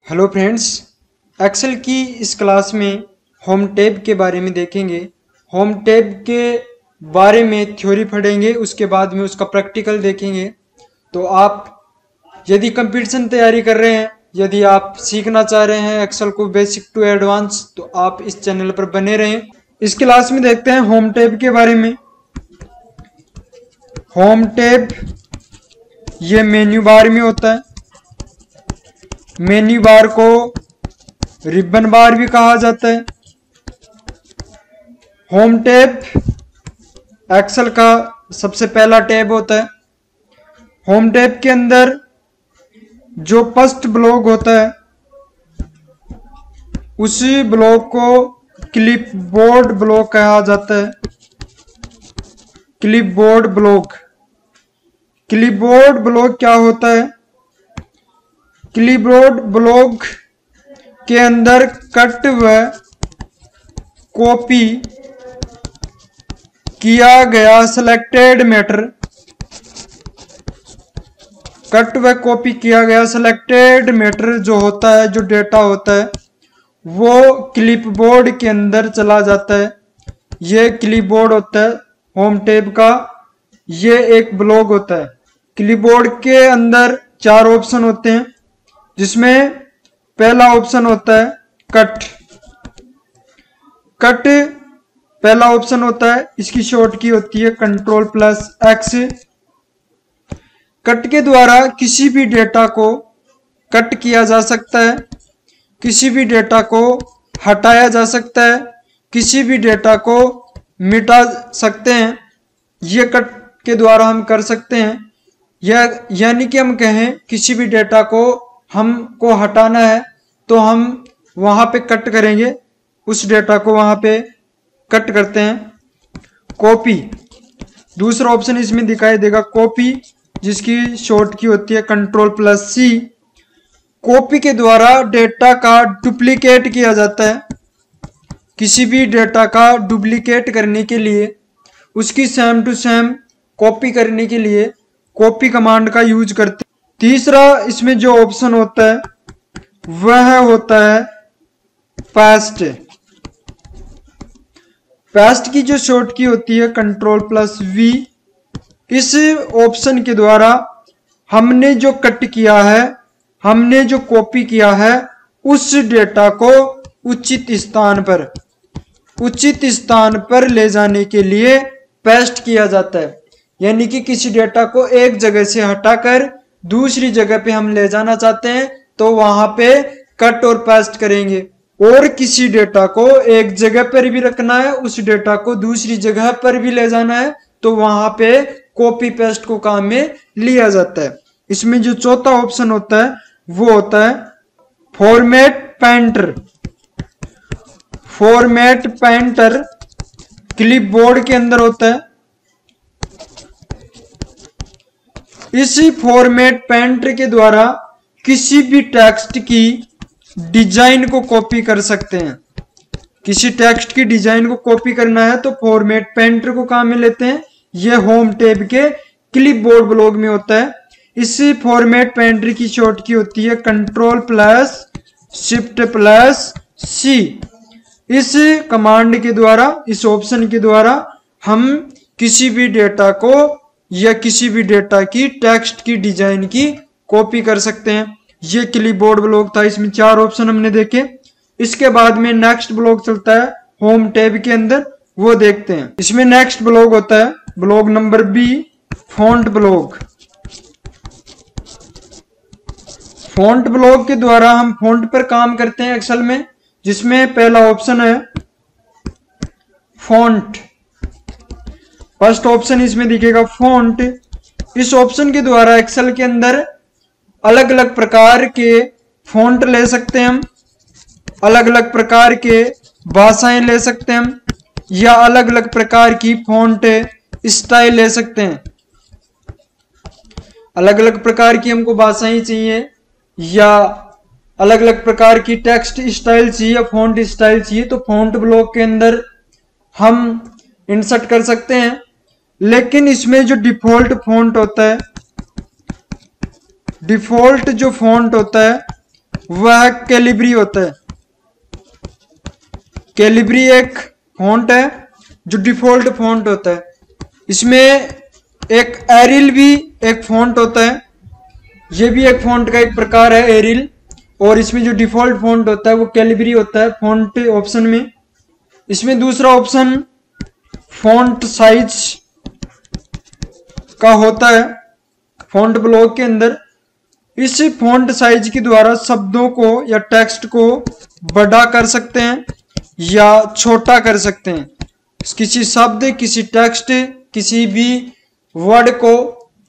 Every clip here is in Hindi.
हेलो फ्रेंड्स, एक्सेल की इस क्लास में होम टैब के बारे में देखेंगे। होम टैब के बारे में थ्योरी पढ़ेंगे, उसके बाद में उसका प्रैक्टिकल देखेंगे। तो आप यदि कंपटीशन तैयारी कर रहे हैं, यदि आप सीखना चाह रहे हैं एक्सेल को बेसिक टू एडवांस, तो आप इस चैनल पर बने रहें। इस क्लास में देखते हैं होम टैब के बारे में। होम टैब ये मेन्यू बार में होता है। मेन्यू बार को रिबन बार भी कहा जाता है। होम टैब एक्सेल का सबसे पहला टैब होता है। होम टैब के अंदर जो फर्स्ट ब्लॉक होता है, उसी ब्लॉक को क्लिपबोर्ड ब्लॉक कहा जाता है। Clipboard block. क्लिपबोर्ड ब्लॉक क्या होता है? क्लिपबोर्ड ब्लॉक के अंदर कट व कॉपी किया गया सिलेक्टेड मैटर, कट व कॉपी किया गया सिलेक्टेड मैटर जो होता है, जो डेटा होता है, वो क्लिपबोर्ड के अंदर चला जाता है। ये क्लिपबोर्ड होता है होम टैब का। ये एक ब्लॉक होता है। क्लिपबोर्ड के अंदर चार ऑप्शन होते हैं, जिसमें पहला ऑप्शन होता है कट। कट पहला ऑप्शन होता है, इसकी शॉर्ट की होती है Ctrl+X। कट के द्वारा किसी भी डेटा को कट किया जा सकता है, किसी भी डेटा को हटाया जा सकता है, किसी भी डेटा को मिटा सकते हैं। ये कट के द्वारा हम कर सकते हैं। यानी कि हम कहें किसी भी डेटा को हमको हटाना है तो हम वहां पे कट करेंगे, उस डेटा को वहां पे कट करते हैं। कॉपी दूसरा ऑप्शन इसमें दिखाई देगा, कॉपी, जिसकी शॉर्ट की होती है Ctrl+C। कॉपी के द्वारा डेटा का डुप्लीकेट किया जाता है। किसी भी डेटा का डुप्लीकेट करने के लिए, उसकी सेम टू सेम कॉपी करने के लिए कॉपी कमांड का यूज करते हैं। तीसरा इसमें जो ऑप्शन होता है वह होता है पेस्ट। पेस्ट की जो शॉर्ट की होती है Ctrl+V। इस ऑप्शन के द्वारा हमने जो कट किया है, हमने जो कॉपी किया है, उस डेटा को उचित स्थान पर ले जाने के लिए पेस्ट किया जाता है। यानी कि किसी डेटा को एक जगह से हटाकर दूसरी जगह पे हम ले जाना चाहते हैं तो वहां पे कट और पेस्ट करेंगे। और किसी डेटा को एक जगह पर भी रखना है, उस डेटा को दूसरी जगह पर भी ले जाना है, तो वहां पे कॉपी पेस्ट को काम में लिया जाता है। इसमें जो चौथा ऑप्शन होता है वो होता है format painter. Format painter clipboard के अंदर होता है। इसी फॉर्मेट पेंटर के द्वारा किसी भी टेक्स्ट की डिजाइन को कॉपी कर सकते हैं। किसी टेक्स्ट की डिजाइन को कॉपी करना है तो फॉर्मेट पेंटर को काम में लेते हैं। यह होम टैब के क्लिपबोर्ड ब्लॉक में होता है। इसी फॉर्मेट पेंटर की शॉर्ट की होती है Ctrl+Shift+C। इस कमांड के द्वारा, इस ऑप्शन के द्वारा हम किसी भी डेटा को या किसी भी डेटा की टेक्स्ट की डिजाइन की कॉपी कर सकते हैं। ये क्लिपबोर्ड ब्लॉक था, इसमें चार ऑप्शन हमने देखे। इसके बाद में नेक्स्ट ब्लॉक चलता है होम टैब के अंदर, वो देखते हैं। इसमें नेक्स्ट ब्लॉक होता है block number B, font block. Font block के द्वारा हम फॉन्ट पर काम करते हैं एक्सेल में, जिसमें पहला ऑप्शन है फॉन्ट। फर्स्ट ऑप्शन इसमें दिखेगा फॉन्ट। इस ऑप्शन के द्वारा एक्सेल के अंदर अलग अलग प्रकार के फॉन्ट ले सकते हैं हम, अलग अलग प्रकार के भाषाएं ले सकते हैं हम, या अलग अलग प्रकार की फॉन्ट स्टाइल ले सकते हैं। अलग अलग प्रकार की हमको भाषाएं चाहिए या अलग अलग प्रकार की टेक्स्ट स्टाइल चाहिए या फॉन्ट स्टाइल चाहिए, तो फॉन्ट ब्लॉक के अंदर हम इंसर्ट कर सकते हैं। लेकिन इसमें जो डिफॉल्ट फॉन्ट होता है, डिफॉल्ट जो फॉन्ट होता है वह कैलिब्री होता है। कैलिब्री एक फॉन्ट है जो डिफॉल्ट फॉन्ट होता है। इसमें एक एरिल भी एक फॉन्ट होता है, ये भी एक फॉन्ट का एक प्रकार है एरिल। और इसमें जो डिफॉल्ट फॉन्ट होता है वो कैलिब्री होता है फॉन्ट ऑप्शन में। इसमें दूसरा ऑप्शन फॉन्ट साइज का होता है फॉन्ट ब्लॉक के अंदर। इस फॉन्ट साइज के द्वारा शब्दों को या टेक्स्ट को बड़ा कर सकते हैं या छोटा कर सकते हैं। किसी शब्द, किसी टेक्स्ट, किसी भी वर्ड को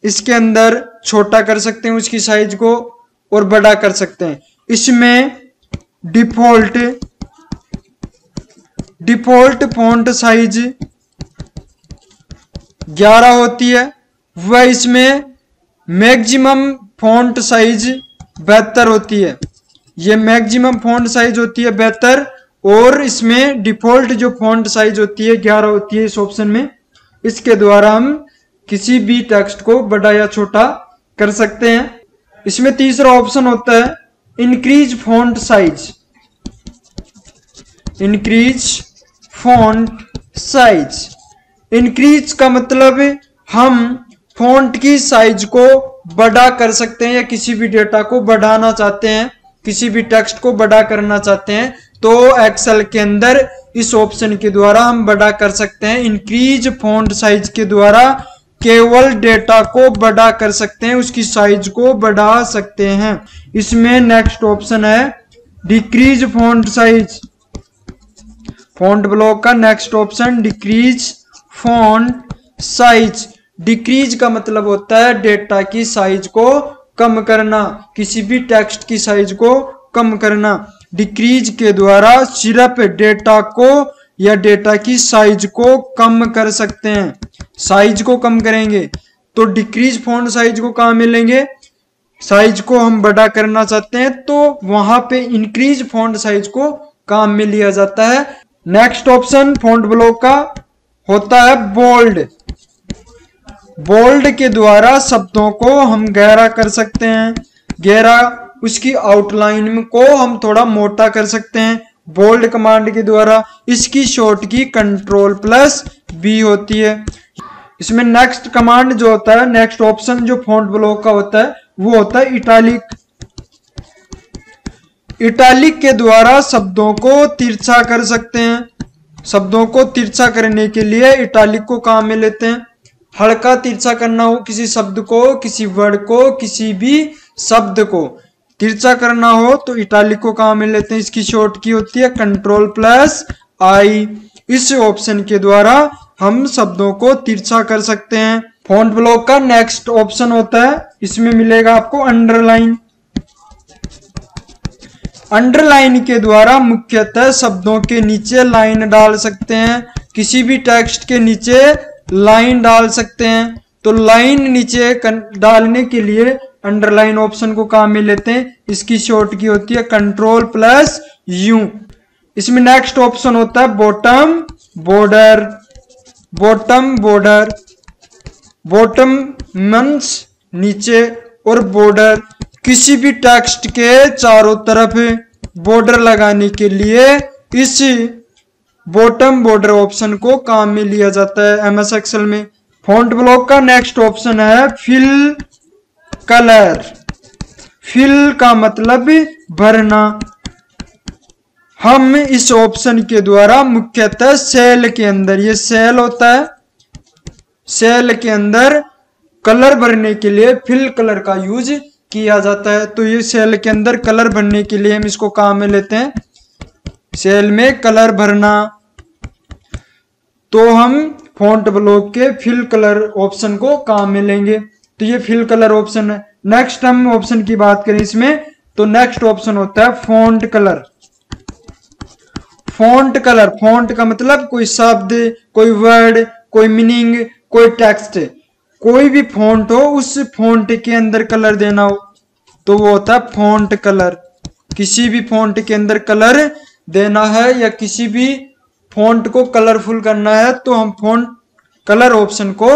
इसके अंदर छोटा कर सकते हैं, उसकी साइज को, और बड़ा कर सकते हैं। इसमें डिफॉल्ट फॉन्ट साइज 11 होती है, वह इसमें मैक्सिमम फॉन्ट साइज 72 होती है। ये मैक्सिमम फॉन्ट साइज होती है 72, और इसमें डिफॉल्ट जो फॉन्ट साइज होती है 11 होती है इस ऑप्शन में। इसके द्वारा हम किसी भी टेक्स्ट को बड़ा या छोटा कर सकते हैं। इसमें तीसरा ऑप्शन होता है increase font size. Increase font size, increase का मतलब हम फॉन्ट की साइज को बड़ा कर सकते हैं, या किसी भी डेटा को बढ़ाना चाहते हैं, किसी भी टेक्स्ट को बड़ा करना चाहते हैं, तो एक्सेल के अंदर इस ऑप्शन के द्वारा हम बड़ा कर सकते हैं। इंक्रीज फॉन्ट साइज के द्वारा केवल डेटा को बड़ा कर सकते हैं, उसकी साइज को बढ़ा सकते हैं। इसमें नेक्स्ट ऑप्शन है decrease font size. Font block का next option decrease font size. Decrease का मतलब होता है डेटा की साइज को कम करना, किसी भी टेक्स्ट की साइज को कम करना। डिक्रीज के द्वारा सिर्फ डेटा को या डेटा की साइज को कम कर सकते हैं। साइज को कम करेंगे तो डिक्रीज फॉन्ट साइज को कहाँ मिलेंगे, साइज को हम बड़ा करना चाहते हैं तो वहां पे इंक्रीज फॉन्ट साइज को काम में लिया जाता है। नेक्स्ट ऑप्शन फॉन्ट ब्लॉक का होता है बोल्ड। बोल्ड के द्वारा शब्दों को हम गहरा कर सकते हैं, गहरा उसकी आउटलाइन को हम थोड़ा मोटा कर सकते हैं बोल्ड कमांड के द्वारा। इसकी शॉर्ट की Ctrl+B होती है। इसमें नेक्स्ट कमांड जो होता है, नेक्स्ट ऑप्शन जो फॉन्ट ब्लॉक का होता है वो होता है इटैलिक। इटैलिक के द्वारा शब्दों को तिरछा कर सकते हैं। शब्दों को तिरछा करने के लिए इटैलिक को काम में लेते हैं। हल्का तिरछा करना हो किसी शब्द को, किसी वर्ड को, किसी भी शब्द को तिरछा करना हो तो इटैलिक को काम में लेते हैं। इसकी शॉर्ट की होती है Ctrl+I। इस ऑप्शन के द्वारा हम शब्दों को तिरछा कर सकते हैं। फॉन्ट ब्लॉक का नेक्स्ट ऑप्शन होता है, इसमें मिलेगा आपको अंडरलाइन। अंडरलाइन के द्वारा मुख्यतः शब्दों के नीचे लाइन डाल सकते हैं, किसी भी टेक्स्ट के नीचे लाइन डाल सकते हैं। तो लाइन नीचे डालने के लिए अंडरलाइन ऑप्शन को काम में लेते हैं। इसकी शॉर्ट की होती है Ctrl+U। इसमें नेक्स्ट ऑप्शन होता है bottom border. Bottom border, bottom means नीचे, और बॉर्डर किसी भी टेक्स्ट के चारों तरफ बॉर्डर लगाने के लिए इस बॉटम बॉर्डर ऑप्शन को काम में लिया जाता है MS एक्सेल में। फॉन्ट ब्लॉक का नेक्स्ट ऑप्शन है फिल कलर। फिल का मतलब भरना। हम इस ऑप्शन के द्वारा मुख्यतः सेल के अंदर, ये सेल होता है, सेल के अंदर कलर भरने के लिए फिल कलर का यूज किया जाता है। तो ये सेल के अंदर कलर भरने के लिए हम इसको काम में लेते हैं। सेल में कलर भरना, तो हम फॉन्ट ब्लॉक के फिल कलर ऑप्शन को काम में लेंगे। तो ये फिल कलर ऑप्शन है। नेक्स्ट हम ऑप्शन की बात करें इसमें, तो नेक्स्ट ऑप्शन होता है font colour. Font colour, font का मतलब कोई शब्द, कोई वर्ड, कोई मीनिंग, कोई टेक्स्ट, कोई भी फॉन्ट हो उस फॉन्ट के अंदर कलर देना हो तो वो होता है फॉन्ट कलर। किसी भी फॉन्ट के अंदर कलर देना है या किसी भी फॉन्ट को कलरफुल करना है तो हम फॉन्ट कलर ऑप्शन को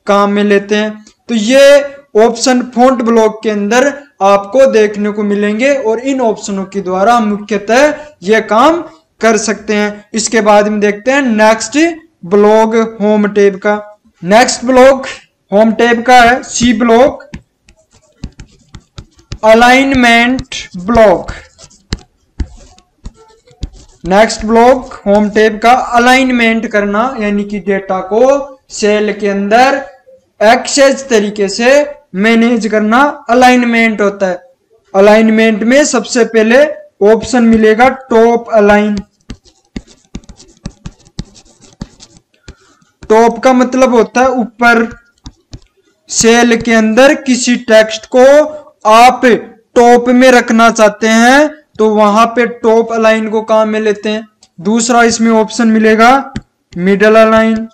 काम में लेते हैं। तो ये ऑप्शन फॉन्ट ब्लॉक के अंदर आपको देखने को मिलेंगे और इन ऑप्शनों के द्वारा हम मुख्यतः यह काम कर सकते हैं। इसके बाद में देखते हैं नेक्स्ट ब्लॉक होम टैब का। नेक्स्ट ब्लॉक होम टैब का है C block alignment block. Next block home tab का अलाइनमेंट करना, यानी कि डेटा को सेल के अंदर एक्सेस तरीके से मैनेज करना अलाइनमेंट होता है। अलाइनमेंट में सबसे पहले ऑप्शन मिलेगा टॉप अलाइन। टॉप का मतलब होता है ऊपर। सेल के अंदर किसी टेक्स्ट को आप टॉप में रखना चाहते हैं तो वहां पे टॉप अलाइन को काम में लेते हैं। दूसरा इसमें ऑप्शन मिलेगा मिडल अलाइन।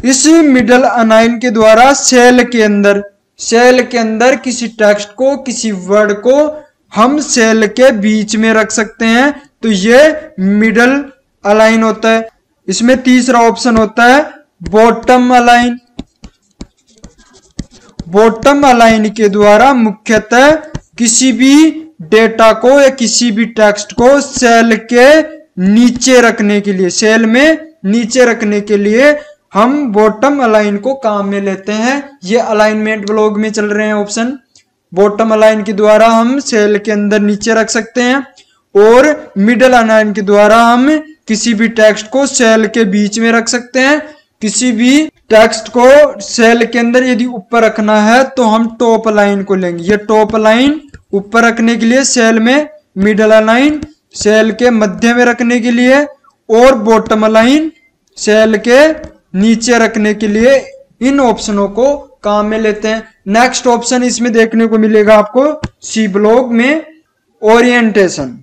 इस मिडल अलाइन के द्वारा सेल के अंदर किसी टेक्स्ट को, किसी वर्ड को हम सेल के बीच में रख सकते हैं, तो ये मिडल अलाइन होता है। इसमें तीसरा ऑप्शन होता है बॉटम अलाइन। बॉटम अलाइन के द्वारा मुख्यतः किसी भी डेटा को या किसी भी टेक्स्ट को सेल के नीचे रखने के लिए, सेल में नीचे रखने के लिए हम बॉटम अलाइन को काम में लेते हैं। ये अलाइनमेंट ब्लॉक में चल रहे हैं ऑप्शन। बॉटम अलाइन के द्वारा हम सेल के अंदर नीचे रख सकते हैं और मिडल अलाइन के द्वारा हम किसी भी टेक्स्ट को सेल के बीच में रख सकते हैं। किसी भी टेक्स्ट को सेल के अंदर यदि ऊपर रखना है तो हम टॉप अलाइन को लेंगे। ये टॉप अलाइन ऊपर रखने के लिए सेल में, मिडल अलाइन सेल के मध्य में रखने के लिए और बॉटम अलाइन सेल के नीचे रखने के लिए इन ऑप्शनों को काम में लेते हैं। नेक्स्ट ऑप्शन इसमें देखने को मिलेगा आपको सी ब्लॉक में ओरिएंटेशन।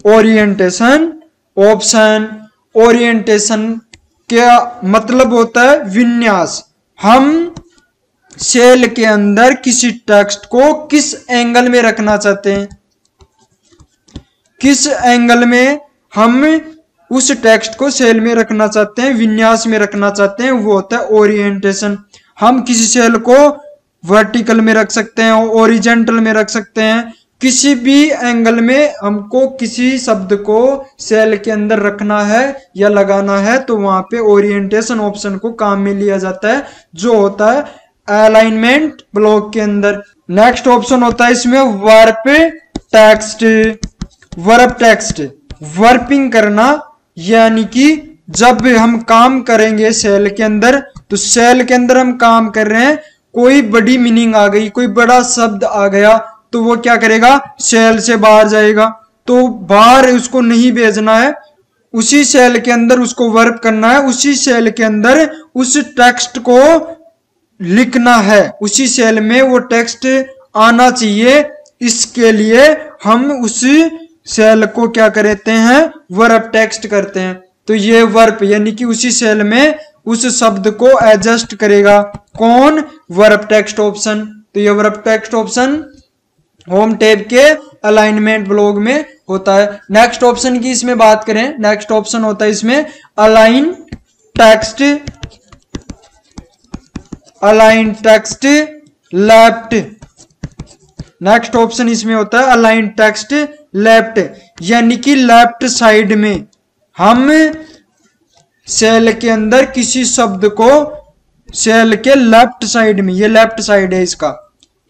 ओरिएंटेशन ऑप्शन, ओरिएंटेशन क्या मतलब होता है विन्यास। हम सेल के अंदर किसी टेक्स्ट को किस एंगल में रखना चाहते हैं, किस एंगल में हम उस टेक्स्ट को सेल में रखना चाहते हैं, विन्यास में रखना चाहते हैं, वो होता है ओरिएंटेशन। हम किसी सेल को वर्टिकल में रख सकते हैं, ओरिजेंटल में रख सकते हैं, किसी भी एंगल में हमको किसी शब्द को सेल के अंदर रखना है या लगाना है तो वहां पे ओरिएंटेशन ऑप्शन को काम में लिया जाता है, जो होता है अलाइनमेंट ब्लॉक के अंदर। नेक्स्ट ऑप्शन होता है इसमें वर्ब टेक्स्ट। वर्ब टेक्स्ट वर्पिंग करना, यानी कि जब हम काम करेंगे सेल के अंदर, तो सेल के अंदर हम काम कर रहे हैं, कोई बड़ी मीनिंग आ गई, कोई बड़ा शब्द आ गया तो वो क्या करेगा, सेल से बाहर जाएगा। तो बाहर उसको नहीं भेजना है, उसी सेल के अंदर उसको वर्ब करना है, उसी सेल के अंदर उस टेक्स्ट को लिखना है, उसी सेल में वो टेक्स्ट आना चाहिए। इसके लिए हम उसी सेल को क्या करते हैं, वर्ब टेक्स्ट करते हैं। तो ये वर्ब यानी कि उसी सेल में उस शब्द को एडजस्ट करेगा कौन, वर्ब टेक्स्ट ऑप्शन। तो ये verb text option home tab के अलाइनमेंट ब्लॉक में होता है। नेक्स्ट ऑप्शन की इसमें बात करें, नेक्स्ट ऑप्शन होता है इसमें align text, align text left. Next option इसमें होता है अलाइन टेक्स्ट लेफ्ट, यानी कि लेफ्ट साइड में हम सेल के अंदर किसी शब्द को सेल के लेफ्ट साइड में, ये लेफ्ट साइड है इसका,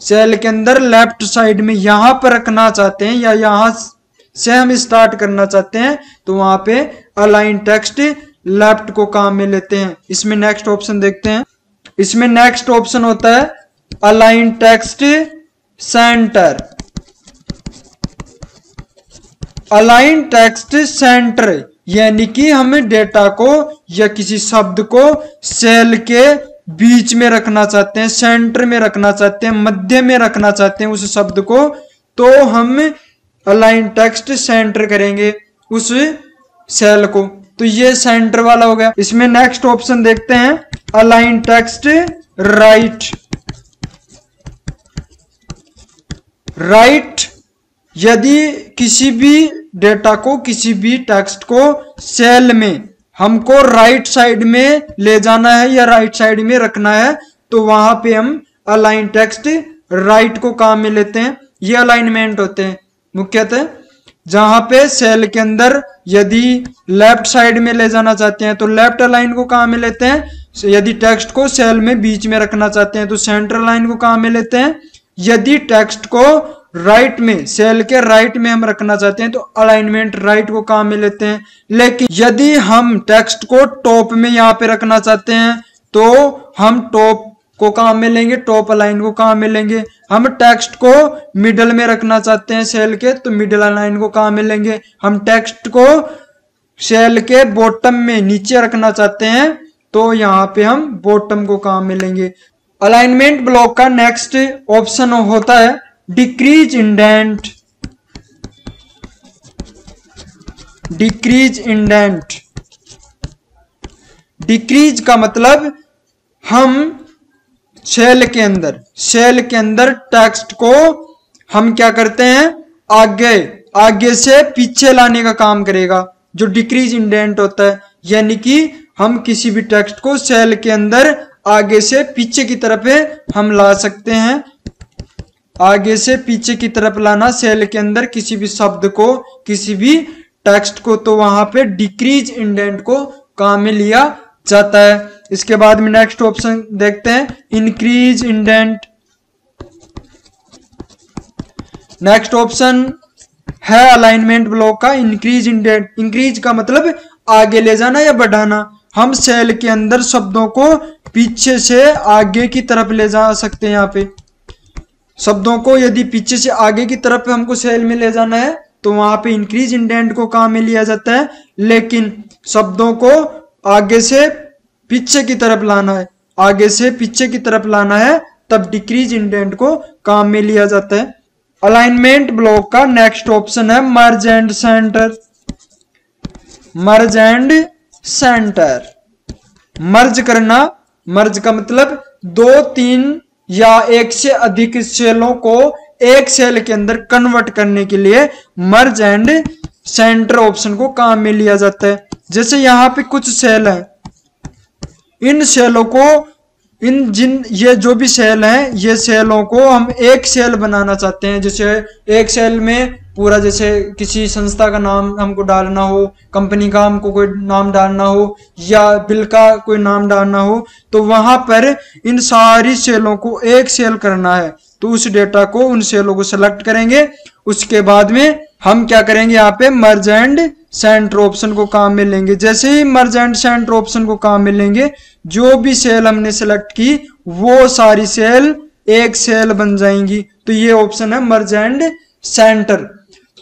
सेल के अंदर लेफ्ट साइड में यहां पर रखना चाहते हैं या यहां से हम स्टार्ट करना चाहते हैं तो वहां पे अलाइन टेक्स्ट लेफ्ट को काम में लेते हैं। इसमें नेक्स्ट ऑप्शन देखते हैं। इसमें नेक्स्ट ऑप्शन होता है align text centre. Align text centre यानी कि हमें डेटा को या किसी शब्द को सेल के बीच में रखना चाहते हैं, सेंटर में रखना चाहते हैं, मध्य में रखना चाहते हैं उस शब्द को, तो हम अलाइन टेक्स्ट सेंटर करेंगे उस सेल को। तो ये सेंटर वाला हो गया। इसमें नेक्स्ट ऑप्शन देखते हैं अलाइन टेक्स्ट राइट। राइट यदि किसी भी डेटा को, किसी भी टेक्स्ट को सेल में हमको राइट साइड में ले जाना है या राइट साइड में रखना है, तो वहां पे हम अलाइन टेक्स्ट राइट को काम में लेते हैं। ये अलाइनमेंट होते हैं मुख्यतः। जहां पे सेल के अंदर यदि लेफ्ट साइड में ले जाना चाहते हैं तो लेफ्ट अलाइन को काम में लेते हैं, यदि टेक्स्ट को सेल में बीच में रखना चाहते हैं तो सेंटर लाइन को काम में लेते हैं, यदि टेक्स्ट को राइट में सेल के राइट में हम रखना चाहते हैं तो अलाइनमेंट राइट को काम में लेते हैं। लेकिन यदि हम टेक्स्ट को टॉप में यहाँ पे रखना चाहते हैं तो हम टॉप को काम में लेंगे, टॉप अलाइन को काम में लेंगे। हम टेक्स्ट को मिडल में रखना चाहते हैं सेल के तो मिडल अलाइन को काम में लेंगे। हम टेक्स्ट को सेल के बॉटम में नीचे रखना चाहते हैं तो यहाँ पे हम बॉटम को काम में लेंगे। अलाइनमेंट ब्लॉक का नेक्स्ट ऑप्शन होता है decrease indent. Decrease indent, decrease का मतलब हम सेल के अंदर टेक्स्ट को हम क्या करते हैं, आगे से पीछे लाने का काम करेगा, जो डिक्रीज इंडेंट होता है। यानी कि हम किसी भी टेक्स्ट को सेल के अंदर आगे से पीछे की तरफ हम ला सकते हैं। आगे से पीछे की तरफ लाना सेल के अंदर किसी भी शब्द को, किसी भी टेक्स्ट को, तो वहां पे डिक्रीज इंडेंट को काम में लिया जाता है। इसके बाद में नेक्स्ट ऑप्शन देखते हैं इंक्रीज इंडेंट। नेक्स्ट ऑप्शन है अलाइनमेंट ब्लॉक का इंक्रीज इंडेंट। इंक्रीज का मतलब आगे ले जाना या बढ़ाना। हम सेल के अंदर शब्दों को पीछे से आगे की तरफ ले जा सकते हैं। यहाँ पे शब्दों को यदि पीछे से आगे की तरफ हमको सेल में ले जाना है तो वहां पे इंक्रीज इंडेंट को काम में लिया जाता है। लेकिन शब्दों को आगे से पीछे की तरफ लाना है, आगे से पीछे की तरफ लाना है, तब डिक्रीज इंडेंट को काम में लिया जाता है। अलाइनमेंट ब्लॉक का नेक्स्ट ऑप्शन है merge and center. Merge and center, merge करना। मर्ज का मतलब 2, 3 या एक से अधिक सेलों को एक सेल के अंदर कन्वर्ट करने के लिए मर्ज एंड सेंटर ऑप्शन को काम में लिया जाता है। जैसे यहाँ पे कुछ सेल है, इन सेलों को ये जो भी सेल हैं, ये सेलों को हम एक सेल बनाना चाहते हैं। जैसे एक सेल में पूरा, जैसे किसी संस्था का नाम हमको डालना हो, कंपनी का हमको कोई नाम डालना हो, या बिल का कोई नाम डालना हो, तो वहां पर इन सारी सेलों को एक सेल करना है। तो उस डेटा को, उन सेलों को सेलेक्ट करेंगे। उसके बाद में हम क्या करेंगे, यहाँ पे मर्ज एंड सेंटर ऑप्शन को काम में लेंगे। जैसे ही मर्ज एंड सेंटर ऑप्शन को काम में लेंगे, जो भी सेल हमने सेलेक्ट की वो सारी सेल एक सेल बन जाएंगी। तो ये ऑप्शन है मर्ज एंड सेंटर।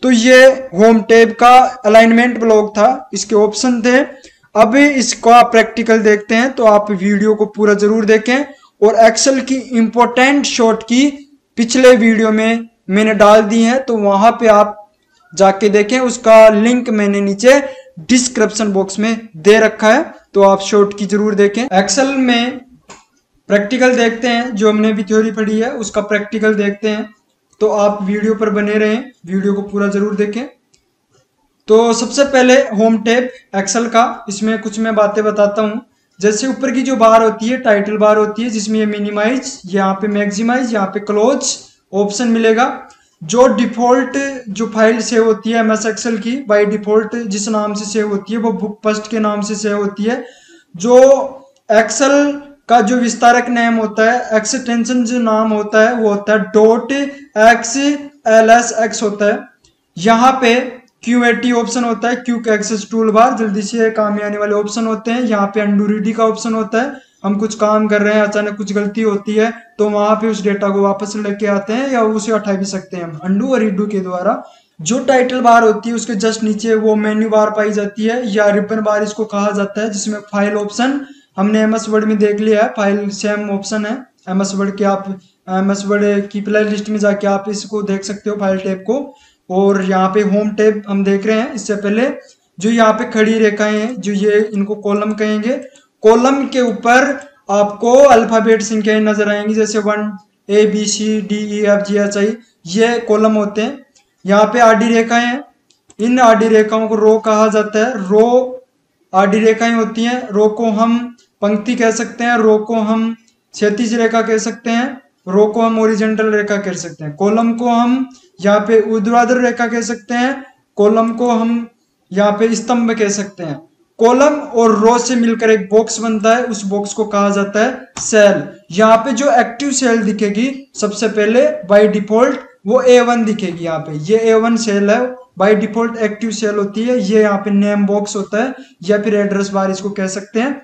तो ये होम टैब का अलाइनमेंट ब्लॉक था, इसके ऑप्शन थे। अब इसका प्रैक्टिकल देखते हैं, तो आप वीडियो को पूरा जरूर देखें। और एक्सेल की इंपॉर्टेंट शॉर्ट की पिछले वीडियो में मैंने डाल दी है, तो वहां पे आप जाके देखें। उसका लिंक मैंने नीचे डिस्क्रिप्शन बॉक्स में दे रखा है, तो आप शॉर्ट की जरूर देखें। एक्सेल में प्रैक्टिकल देखते हैं, जो हमने भी थ्योरी पढ़ी है उसका प्रैक्टिकल देखते हैं। तो आप वीडियो पर बने रहें, वीडियो को पूरा जरूर देखें। तो सबसे पहले होम टैब एक्सेल का, इसमें कुछ मैं बातें बताता हूं। जैसे ऊपर की जो बार होती है, टाइटल बार होती है, जिसमें ये मिनिमाइज, यहाँ पे मैक्सिमाइज, यहाँ पे क्लोज ऑप्शन मिलेगा। जो डिफॉल्ट जो फाइल सेव होती है एमएस एक्सेल की, बाय डिफॉल्ट जिस नाम से सेव होती है वो बुक फर्स्ट के नाम से सेव होती है। जो एक्सेल का जो विस्तारक नेम होता है, एक्सटेंशन जो नाम होता है वो होता है .xlsx होता है। यहाँ पे QAT ऑप्शन होता है, क्विक एक्सेस टूल बार, जल्दी से काम में आने वाले ऑप्शन होते हैं। यहाँ पे अंडू रीडी का ऑप्शन होता है, हम कुछ काम कर रहे हैं, अचानक कुछ गलती होती है तो वहां पे उस डेटा को वापस लेके आते हैं, या उसे हटा भी सकते हैं हम अंडू और रीडू के द्वारा। जो टाइटल बार होती है उसके जस्ट नीचे वो मेन्यू बार पाई जाती है, या रिबन बार इसको कहा जाता है, जिसमें फाइल ऑप्शन हमने एमएस वर्ड में देख लिया है। फाइल सेम ऑप्शन है एमएस वर्ड के, आप एमएस वर्ड की प्ले लिस्ट में जाके आप इसको देख सकते हो फाइल टैब को। और यहाँ पे होम टैब हम देख रहे हैं। इससे पहले जो यहाँ पे खड़ी रेखाएं हैं, जो ये इनको कॉलम कहेंगे, कॉलम के ऊपर आपको अल्फाबेट संख्याएं नजर आएंगी, जैसे 1 A B C D E F G H I, ये कॉलम होते हैं। यहाँ पे आडी रेखाएं हैं, इन आडी रेखाओं को रो कहा जाता है। रो आडी रेखाएं होती हैं। रो को हम पंक्ति कह सकते हैं, रो को हम क्षैतिज रेखा कह सकते हैं, रो को हम ओरिजेंटल रेखा कह सकते हैं। कॉलम को हम यहाँ पे ऊर्ध्वाधर रेखा कह सकते हैं, कॉलम को हम यहाँ पे स्तंभ कह सकते हैं। कॉलम और रो से मिलकर एक बॉक्स बनता है, उस बॉक्स को कहा जाता है सेल। यहाँ पे जो एक्टिव सेल दिखेगी सबसे पहले बाय डिफॉल्ट वो A1 दिखेगी। यहाँ पे ये A1 सेल है, बाय डिफॉल्ट एक्टिव सेल होती है। ये यहाँ पे नेम बॉक्स होता है या फिर एड्रेस बार इसको कह सकते हैं।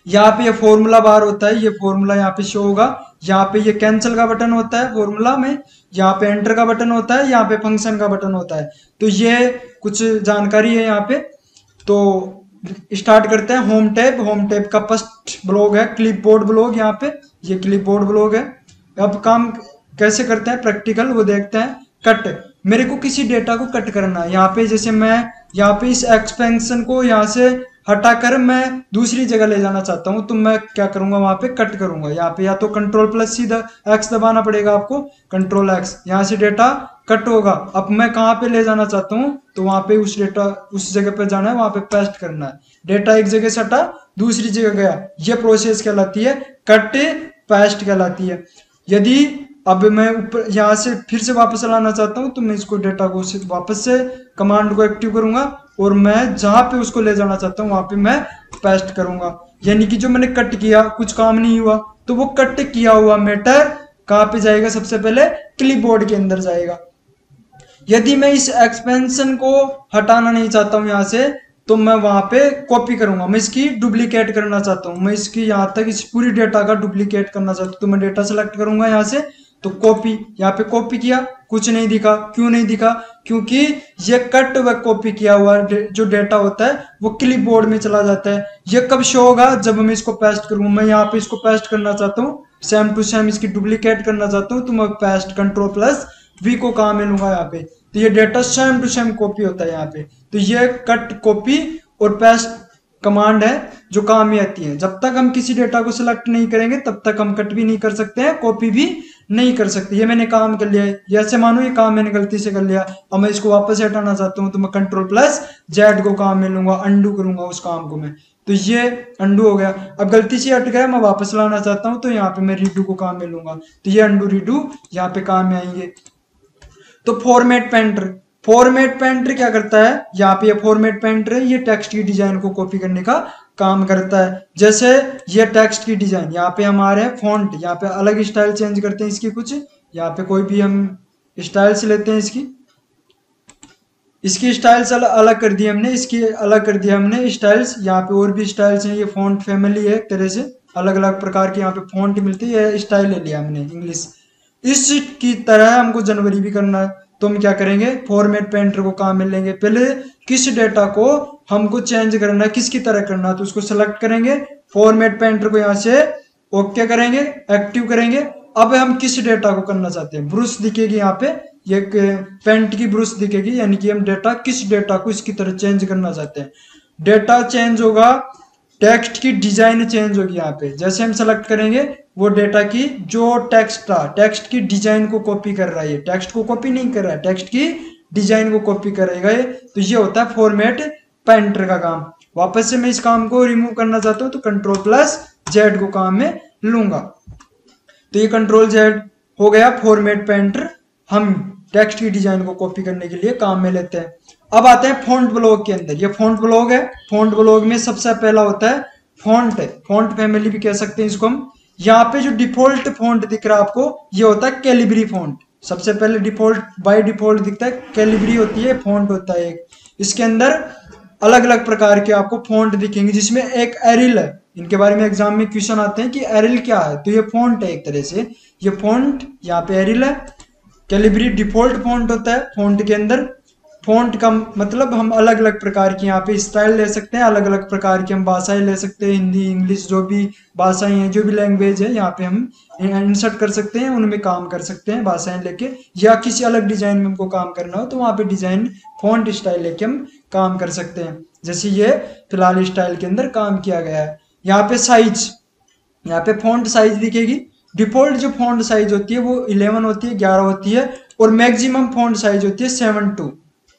यहाँ पे ये फॉर्मूला बार होता है, ये फॉर्मूला यहाँ पे शो होगा। यहाँ पे ये कैंसिल का बटन होता है फॉर्मूला में, यहाँ पे एंटर का बटन होता है, यहाँ पे फंक्शन का बटन होता है। तो ये कुछ जानकारी है यहाँ पे। तो स्टार्ट करते हैं। होम टैब का फर्स्ट ब्लॉग है क्लिपबोर्ड ब्लॉग। यहाँ पे ये क्लिपबोर्ड ब्लॉग है। अब काम कैसे करते हैं प्रैक्टिकल वो देखते हैं। कट, मेरे को किसी डेटा को कट करना है। यहाँ पे जैसे मैं यहाँ पे इस एक्सपेंशन को यहाँ से हटाकर मैं दूसरी जगह ले जाना चाहता हूँ, तो मैं क्या करूंगा, वहां पे कट करूंगा। यहाँ पे या तो Ctrl+C दबाना पड़ेगा आपको, Ctrl+X, यहाँ से डेटा कट होगा। अब मैं कहाँ पे ले जाना चाहता हूँ, तो वहां पे उस डेटा उस जगह पे जाना है, वहां पे पेस्ट करना है। डेटा एक जगह से हटा दूसरी जगह गया, ये प्रोसेस कहलाती है कट पेस्ट कहलाती है। यदि अब मैं ऊपर यहाँ से फिर से वापस लाना चाहता हूँ, तो मैं इसको डेटा को वापस से कमांड को एक्टिव करूंगा और मैं जहां पे उसको ले जाना चाहता हूँ वहां पे मैं पेस्ट करूंगा। यानी कि जो मैंने कट किया कुछ काम नहीं हुआ, तो वो कट किया हुआ मैटर कहाँ पे जाएगा, सबसे पहले क्लिपबोर्ड के अंदर जाएगा। यदि मैं इस एक्सपेंशन को हटाना नहीं चाहता हूँ यहाँ से, तो मैं वहां पे कॉपी करूंगा। मैं इसकी डुप्लीकेट करना चाहता हूँ, मैं इसकी यहाँ तक इस पूरी डेटा का डुप्लीकेट करना चाहता हूँ, तो मैं डेटा सेलेक्ट करूंगा यहाँ से, तो कॉपी, यहाँ पे कॉपी किया, कुछ नहीं दिखा। क्यों नहीं दिखा, क्योंकि ये कट व कॉपी किया हुआ जो डेटा होता है वो क्लिपबोर्ड में चला जाता है। ये कब शो होगा, जब मैं इसको पेस्ट करूंगा। मैं यहाँ पे इसको पेस्ट करना चाहता हूँ, सेम टू सेम इसकी डुप्लीकेट करना चाहता हूँ, तो मैं पेस्ट Ctrl+V को काम में लूंगा यहाँ पे, तो ये data same to same copy होता है यहाँ पे। तो ये कट, कॉपी और पेस्ट कमांड है जो काम में आती है। जब तक हम किसी डेटा को सिलेक्ट नहीं करेंगे तब तक हम कट भी नहीं कर सकते हैं, कॉपी भी नहीं कर सकते। ये मैंने काम कर लिया है, जैसे मानो ये काम मैंने गलती से कर लिया, अब मैं इसको वापस हटाना चाहता हूँ, तो मैं Ctrl+Z को काम में लूंगा, अंडू करूंगा उस काम को मैं, तो ये अंडू हो गया। अब गलती से हट गया, मैं वापस लाना चाहता हूँ, तो यहाँ पे मैं रीडू को काम में लूंगा, तो ये अंडू रीडू यहाँ पे काम में आएंगे। तो फॉर्मेट पेंटर क्या करता है, यहाँ पे ये फॉर्मेट पेंटर है, ये टेक्स्ट की डिजाइन को कॉपी करने का काम करता है। जैसे ये टेक्स्ट की डिजाइन, यहाँ पे हमारे फॉन्ट, यहाँ पे अलग स्टाइल चेंज करते हैं इसकी कुछ, यहाँ पे कोई भी हम स्टाइल से लेते हैं, इसकी स्टाइल्स अलग कर दी हमने, इसकी अलग कर दिया हमने स्टाइल्स। यहाँ पे और भी स्टाइल्स हैं, ये फॉन्ट फैमिली है, एक तरह से अलग अलग प्रकार के यहाँ पे फॉन्ट मिलती है, स्टाइल ले लिया हमने इंग्लिश। इसकी तरह हमको जनवरी भी करना है, तो हम क्या करेंगे, फॉर्मेट पेंटर को काम में लेंगे। पहले किस डेटा को हमको चेंज करना है, किसकी तरह करना है, तो उसको सेलेक्ट करेंगे, फॉर्मेट पेंटर को यहाँ से ओके करेंगे, एक्टिव करेंगे। अब हम किस डेटा को करना चाहते हैं, ब्रुश दिखेगी यहाँ पे, ये पेंट की ब्रुश दिखेगी, यानी कि हम डेटा किस डेटा को इसकी तरह चेंज करना चाहते हैं। डेटा चेंज होगा, टेक्स्ट की डिजाइन चेंज होगी। यहाँ पे जैसे हम सेलेक्ट करेंगे वो डेटा की जो टेक्स्ट था, टेक्स्ट की डिजाइन को कॉपी कर रहा है, ये टेक्स्ट को कॉपी नहीं कर रहा है, टेक्स्ट की डिजाइन को कॉपी करेगा ये। तो ये होता है फॉर्मेट पेंटर का काम। वापस से मैं इस काम को रिमूव करना चाहता हूँ, तो Ctrl+Z को काम में लूंगा, तो ये Ctrl+Z हो गया फॉर्मेट पेंटर। हम टेक्स्ट की डिजाइन को कॉपी करने के लिए काम में लेते हैं। अब आते हैं फॉन्ट ब्लॉक के अंदर, ये फॉन्ट ब्लॉक है। फॉन्ट ब्लॉक में सबसे पहला होता है फॉन्ट, फॉन्ट फैमिली भी कह सकते हैं इसको हम। यहाँ पे जो डिफॉल्ट फॉन्ट दिख रहा है आपको, ये होता है कैलिबरी फॉन्ट। सबसे पहले डिफॉल्ट बाय डिफॉल्ट दिखता है, कैलिबरी होती है, फॉन्ट होता है एक। इसके अंदर अलग अलग प्रकार के आपको फॉन्ट दिखेंगे, जिसमें एक एरिल है। इनके बारे में एग्जाम में क्वेश्चन आते हैं कि एरिल क्या है, तो ये फॉन्ट है एक तरह से, ये फॉन्ट यहाँ पे एरिल है। कैलिबरी डिफॉल्ट फॉन्ट होता है। फॉन्ट के अंदर फॉन्ट का मतलब हम अलग अलग प्रकार की यहाँ पे स्टाइल ले सकते हैं, अलग अलग प्रकार की हम भाषाएं ले सकते हैं, हिंदी इंग्लिश जो भी भाषाएं हैं, जो भी लैंग्वेज है यहाँ पे हम इंसर्ट कर सकते हैं, उनमें काम कर सकते हैं भाषाएं लेके। या किसी अलग डिजाइन में हमको काम करना हो तो वहाँ पे डिजाइन फॉन्ट स्टाइल लेके हम काम कर सकते हैं। जैसे ये फिलहाल स्टाइल के अंदर काम किया गया है। यहाँ पे साइज, यहाँ पे फॉन्ट साइज दिखेगी। डिफॉल्ट जो फॉन्ट साइज होती है वो 11 होती है, 11 होती है, और मैक्सिमम फॉन्ट साइज होती है 7:2।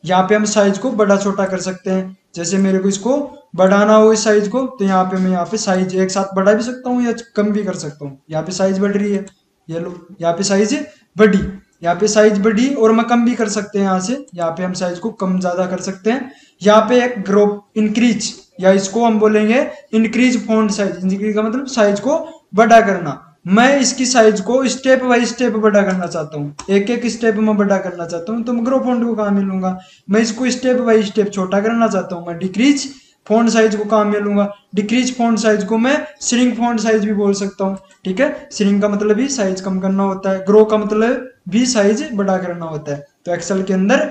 यहाँ पे हम साइज को बड़ा छोटा कर सकते हैं। जैसे मेरे को इसको बढ़ाना हो इस साइज को, तो यहाँ पे मैं यहाँ पे साइज एक साथ बढ़ा भी सकता हूँ या कम भी कर सकता हूँ। यहाँ पे साइज बढ़ रही है, ये लो यहाँ पे साइज बढ़ी, यहाँ पे साइज बढ़ी, और मैं कम भी कर सकते हैं। यहाँ से यहाँ पे हम साइज को कम ज्यादा कर सकते हैं। यहाँ पे एक ग्रुप इंक्रीज, या इसको हम बोलेंगे इंक्रीज फॉन्ट साइज। इंक्रीज का मतलब साइज को बड़ा करना। मैं इसकी साइज को स्टेप बाय स्टेप बड़ा करना चाहता हूँ, एक एक स्टेप में बड़ा करना चाहता हूँ, तो मैं ग्रो फॉन्ट को कहाँ मिलूंगा। मैं इसको स्टेप बाय स्टेप छोटा करना चाहता हूँ, मैं डिक्रीज फॉन्ट साइज को कहाँ मिलूंगा। डिक्रीज फॉन्ट साइज को मैं श्रिंक फॉन्ट साइज भी बोल सकता हूँ। ठीक है, श्रिंक का मतलब भी साइज कम करना होता है, ग्रो का मतलब भी साइज बड़ा करना होता है। तो एक्सेल के अंदर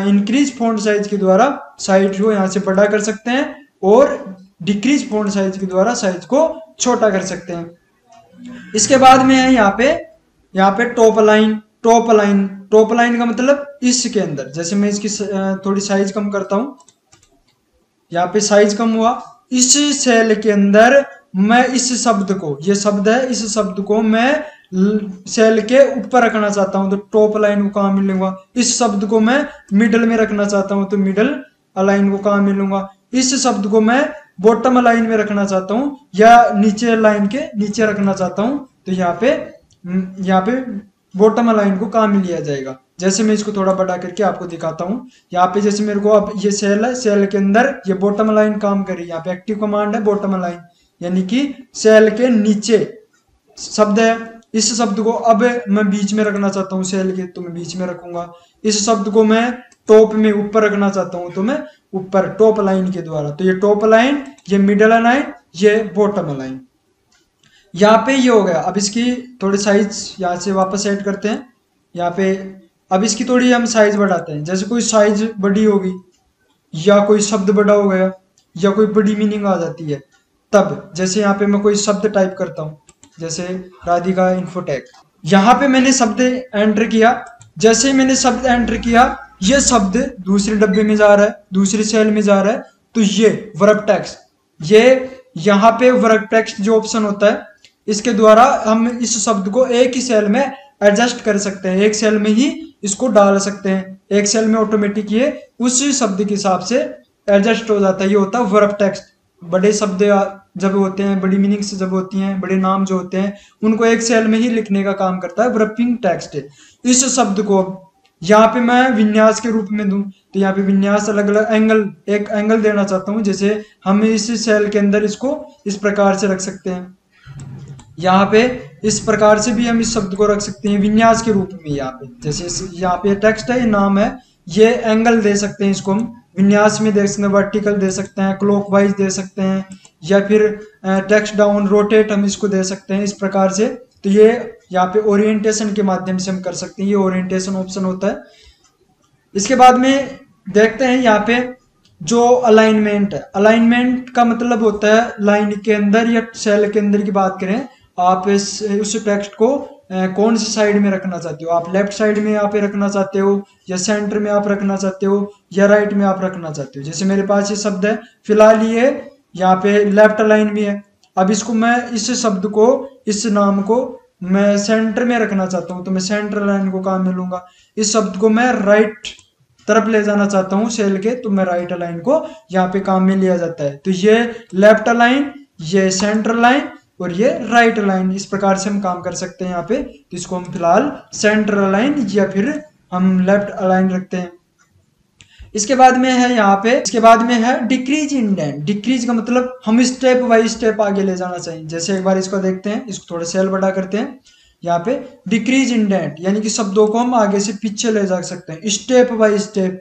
इंक्रीज फॉन्ट साइज के द्वारा साइज को यहाँ से बड़ा कर सकते हैं, और डिक्रीज फॉन्ट साइज के द्वारा साइज को छोटा कर सकते हैं। इसके बाद में है यहाँ पे टॉप लाइन। टॉप लाइन का मतलब इसके अंदर, जैसे मैं इसकी थोड़ी साइज कम करता हूँ, यहाँ पे साइज कम हुआ। इस सेल के अंदर मैं इस शब्द को, ये शब्द है, इस शब्द को मैं सेल के ऊपर रखना चाहता हूँ, तो टॉप लाइन को कहाँ मिलूंगा। इस शब्द को मैं मिडल में रखना चाहता हूँ, तो मिडल लाइन को कहाँ मिलूंगा। इस शब्द को मैं बॉटम लाइन में रखना चाहता हूँ, या नीचे लाइन के नीचे रखना चाहता हूँ, तो यहाँ पे बॉटम लाइन को कहाँ मिल लिया जाएगा। जैसे मैं इसको थोड़ा बड़ा करके आपको दिखाता हूँ। यहाँ पे जैसे मेरे को अब ये सेल है, सेल के अंदर ये बॉटम लाइन काम कर रही है। यहाँ पे एक्टिव कमांड है बॉटम लाइन, यानी कि सेल के नीचे शब्द है। इस शब्द को अब मैं बीच में रखना चाहता हूँ सेल के, तो मैं बीच में रखूंगा। इस शब्द को मैं टॉप में ऊपर रखना चाहता हूँ, तो मैं ऊपर टॉप लाइन के द्वारा। तो ये टॉप लाइन, ये मिडल लाइन, ये बॉटम लाइन। यहाँ पे ये हो गया। अब इसकी थोड़ी साइज यहाँ से वापस ऐड करते हैं। यहाँ पे अब इसकी थोड़ी हम साइज बढ़ाते हैं। जैसे कोई साइज बड़ी होगी, या कोई शब्द बड़ा हो गया, या कोई बड़ी मीनिंग आ जाती है, तब जैसे यहाँ पे मैं कोई शब्द टाइप करता हूँ, जैसे राधिका इन्फोटेक। यहाँ पे मैंने शब्द एंटर किया। जैसे ही मैंने शब्द एंटर किया, ये शब्द दूसरे डब्बे में जा रहा है, दूसरे सेल में जा रहा है, तो ये वर्ब टेक्स्ट, ये यहाँ पे वर्ब टेक्स्ट जो ऑप्शन होता है, इसके द्वारा हम इस शब्द को एक ही सेल में एडजस्ट कर सकते हैं, एक सेल में ही इसको डाल सकते हैं। एक सेल में ऑटोमेटिक ये उस शब्द के हिसाब से एडजस्ट हो जाता है। ये होता है वर्ब टेक्स्ट। बड़े शब्द जब होते हैं, बड़ी मीनिंग्स जब होती हैं, बड़े नाम जो होते हैं, उनको एक सेल में ही लिखने का काम करता है वर्बिंग टेक्स्ट। इस शब्द को यहाँ पे मैं विन्यास के रूप में दूं, तो यहाँ पे विन्यास अलग अलग एंगल, एक एंगल देना चाहता हूँ। जैसे हम इस सेल के अंदर इसको इस प्रकार से रख सकते हैं, यहाँ पे इस प्रकार से भी हम इस शब्द को रख सकते हैं विन्यास के रूप में। यहाँ पे जैसे यहाँ पे टेक्स्ट है, ये नाम है, ये एंगल दे सकते हैं, इसको हम विन्यास में दे सकते हैं, वर्टिकल दे सकते हैं, क्लॉकवाइज दे सकते हैं, या फिर टेक्स्ट डाउन रोटेट हम इसको दे सकते हैं इस प्रकार से। तो ये यहाँ पे ओरिएंटेशन के माध्यम से हम कर सकते हैं, ये ओरिएंटेशन ऑप्शन होता है। इसके बाद में देखते हैं यहाँ पे जो अलाइनमेंट है। अलाइनमेंट का मतलब होता है लाइन के अंदर या सेल के अंदर की बात करें, आप उस टेक्स्ट को कौन सी साइड में रखना चाहते हो। आप लेफ्ट साइड में यहाँ पे रखना चाहते हो, या सेंटर में आप रखना चाहते हो, या राइट में आप रखना चाहते हो। जैसे मेरे पास ये शब्द है, फिलहाल ये यहाँ पे लेफ्ट लाइन में है। अब इसको मैं इस शब्द को, इस नाम को मैं सेंटर में रखना चाहता हूँ, तो मैं सेंटर लाइन को कहाँ मिलूंगा। इस शब्द को मैं राइट तरफ ले जाना चाहता हूँ सेल के, तो मैं राइट लाइन को यहाँ पे काम में लिया जाता है। तो ये लेफ्ट लाइन, ये सेंटर लाइन, और ये राइट लाइन, इस प्रकार से हम काम कर सकते हैं यहाँ पे। तो इसको हम फिलहाल सेंटर लाइन या फिर हम लेफ्ट लाइन रखते हैं। इसके बाद में है यहाँ पे, इसके बाद में है डिक्रीज इंडेंट। डिक्रीज का मतलब हम स्टेप बाय स्टेप आगे ले जाना चाहिए। जैसे एक बार इसको देखते हैं, इसको थोड़ा सेल बड़ा करते हैं। यहाँ पे डिक्रीज इंडेंट यानी कि शब्दों को हम आगे से पीछे ले जा सकते हैं, स्टेप बाय स्टेप,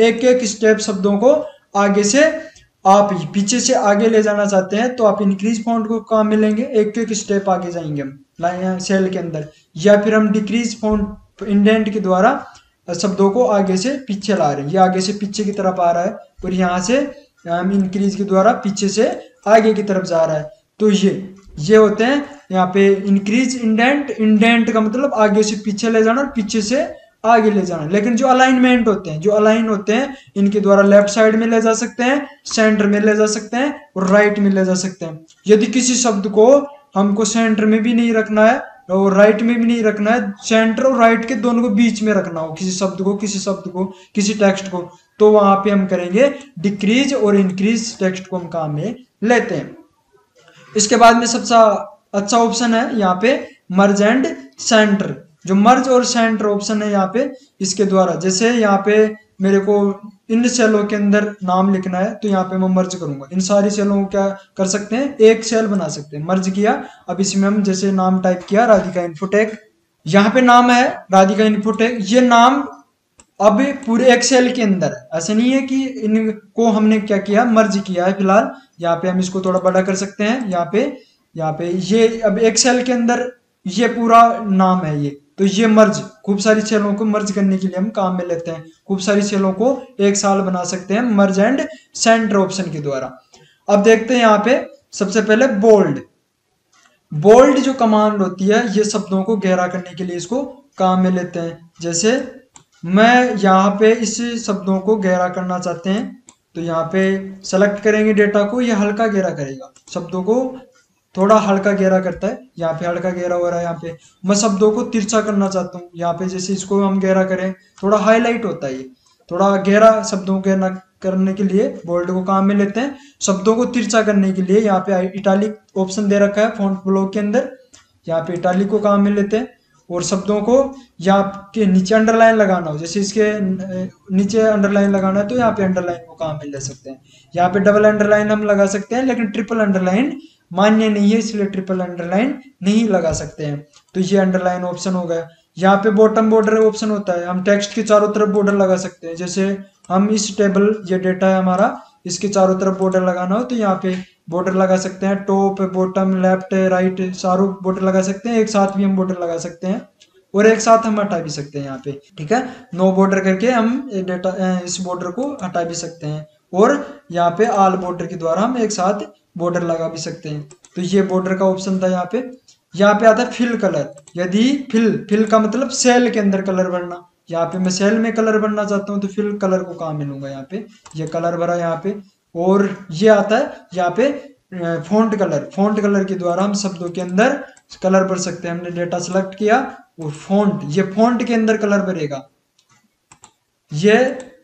एक एक स्टेप शब्दों को आगे से आप पीछे से आगे ले जाना चाहते हैं, तो आप इंक्रीज फॉन्ट को कहाँ मिलेंगे, एक एक स्टेप आगे जाएंगे हम सेल के अंदर, या फिर हम डिक्रीज फॉन्ट इंडेंट के द्वारा शब्दों को आगे से पीछे ला रहे हैं। ये आगे से पीछे की तरफ आ रहा है, और यहाँ से हम इंक्रीज के द्वारा पीछे से आगे की तरफ जा रहा है। तो ये होते हैं यहाँ पे इंक्रीज इंडेंट। इंडेंट का मतलब आगे से पीछे ले जाना और पीछे से आगे ले जाना। लेकिन जो अलाइनमेंट होते हैं, जो अलाइन होते हैं, इनके द्वारा लेफ्ट साइड में ले जा सकते हैं, सेंटर में ले जा सकते हैं, और राइट में ले जा सकते हैं। यदि किसी शब्द को हमको सेंटर में भी नहीं रखना है, और राइट में भी नहीं रखना है, सेंटर और राइट के दोनों को बीच में रखना हो, किसी शब्द को किसी टेक्स्ट को, तो वहां पे हम करेंगे डिक्रीज और इंक्रीज टेक्स्ट को हम काम में लेते हैं। इसके बाद में सबसे अच्छा ऑप्शन है यहाँ पे मर्ज एंड सेंटर। जो मर्ज और सेंटर ऑप्शन है यहाँ पे, इसके द्वारा जैसे यहाँ पे मेरे को इन सेलों के अंदर नाम लिखना है, तो यहाँ पे मैं मर्ज करूंगा, इन सारी सेलों को क्या कर सकते हैं, एक सेल बना सकते हैं, मर्ज किया। अब इसमें हम जैसे नाम टाइप किया राधिका इन्फोटेक, यहाँ पे नाम है राधिका इन्फोटेक, ये नाम अब पूरे एक सेल के अंदर है, ऐसा नहीं है कि इनको हमने क्या किया, मर्ज किया है। फिलहाल यहाँ पे हम इसको थोड़ा बड़ा कर सकते हैं, यहाँ पे ये अब एक सेल के अंदर ये पूरा नाम है ये, तो ये मर्ज, खूब सारी सेलों को मर्ज करने के लिए हम काम में लेते हैं, खूब सारी सेलों को एक साल बना सकते हैं मर्ज एंड सेंटर ऑप्शन के द्वारा। अब देखते हैं यहाँ पे सबसे पहले बोल्ड जो कमांड होती है, ये शब्दों को गहरा करने के लिए इसको काम में लेते हैं। जैसे मैं यहाँ पे इस शब्दों को गहरा करना चाहते हैं, तो यहाँ पे सेलेक्ट करेंगे डेटा को, ये हल्का गहरा करेगा, शब्दों को थोड़ा हल्का गहरा करता है, यहाँ पे हल्का गहरा हो रहा है। यहाँ पे मैं शब्दों को तिरछा करना चाहता हूँ, यहाँ पे जैसे इसको हम गहरा करें, थोड़ा हाईलाइट होता है, ये थोड़ा गहरा शब्दों के ना करने के लिए बोल्ड को काम में लेते हैं। शब्दों को तिरछा करने के लिए यहाँ पे इटालिक ऑप्शन दे रखा है फॉन्ट ब्लॉक के अंदर, यहाँ पे इटालिक को काम में लेते हैं। और शब्दों को यहाँ के नीचे अंडरलाइन लगाना हो, जैसे इसके नीचे अंडरलाइन लगाना है, तो यहाँ पे अंडरलाइन को काम में ले सकते हैं। यहाँ पे डबल अंडरलाइन हम लगा सकते हैं, लेकिन ट्रिपल अंडरलाइन मान्य नहीं है, इसलिए ट्रिपल अंडरलाइन नहीं लगा सकते हैं। तो ये अंडरलाइन ऑप्शन हो गया। यहाँ पे बॉटम बॉर्डर ऑप्शन होता है, हम टेक्स्ट के चारों तरफ बॉर्डर लगा सकते हैं। जैसे हम इस टेबल, ये डेटा है हमारा, इसके चारों तरफ बॉर्डर लगाना हो, तो यहाँ पे बॉर्डर लगा सकते हैं, टॉप बॉटम लेफ्ट राइट सारों बॉर्डर लगा सकते हैं, एक साथ भी हम बॉर्डर लगा सकते हैं, और एक साथ हम हटा भी सकते हैं यहाँ पे, ठीक है। नो बॉर्डर करके हम डेटा इस बॉर्डर को हटा भी सकते हैं, और यहाँ पे आल बॉर्डर के द्वारा हम एक साथ बॉर्डर लगा भी सकते हैं। तो ये बॉर्डर का ऑप्शन था। यहाँ पे आता है फिल कलर। यदि फिल का मतलब सेल के अंदर कलर भरना, यहाँ पे मैं सेल में कलर भरना चाहता हूँ, तो फिल कलर को काम मिलूंगा, यहाँ पे ये कलर भरा यहाँ पे। और ये आता है यहाँ पे फॉन्ट कलर के द्वारा हम शब्दों के अंदर कलर भर सकते हैं। हमने डेटा सेलेक्ट किया, वो ये फॉन्ट के अंदर कलर भरेगा, ये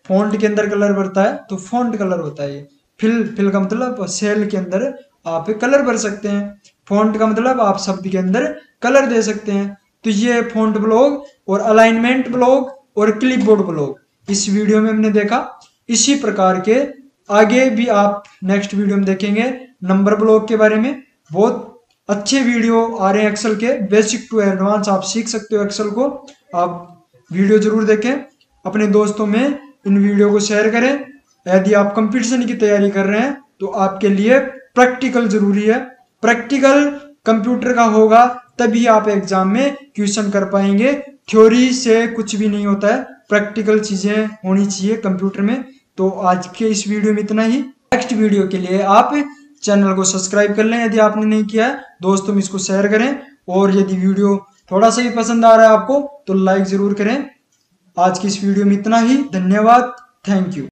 फॉन्ट के अंदर कलर भरता है, तो फॉन्ट कलर होता है ये। फिल का मतलब सेल के अंदर आप कलर भर सकते हैं, फॉन्ट का मतलब आप शब्द के अंदर कलर दे सकते हैं। तो ये फॉन्ट ब्लॉग और अलाइनमेंट ब्लॉग और क्लिपबोर्ड ब्लॉग इस वीडियो में हमने देखा। इसी प्रकार के आगे भी आप नेक्स्ट वीडियो में देखेंगे नंबर ब्लॉग के बारे में। बहुत अच्छे वीडियो आ रहे हैं एक्सेल के, बेसिक टू एडवांस आप सीख सकते हो एक्सेल को। आप वीडियो जरूर देखें, अपने दोस्तों में इन वीडियो को शेयर करें। यदि आप कंपटीशन की तैयारी कर रहे हैं तो आपके लिए प्रैक्टिकल जरूरी है। प्रैक्टिकल कंप्यूटर का होगा तभी आप एग्जाम में क्वेश्चन कर पाएंगे। थ्योरी से कुछ भी नहीं होता है, प्रैक्टिकल चीजें होनी चाहिए कंप्यूटर में। तो आज के इस वीडियो में इतना ही। नेक्स्ट वीडियो के लिए आप चैनल को सब्सक्राइब कर लें यदि आपने नहीं किया है, दोस्तों में इसको शेयर करें, और यदि वीडियो थोड़ा सा भी पसंद आ रहा है आपको तो लाइक जरूर करें। आज की इस वीडियो में इतना ही। धन्यवाद, थैंक यू।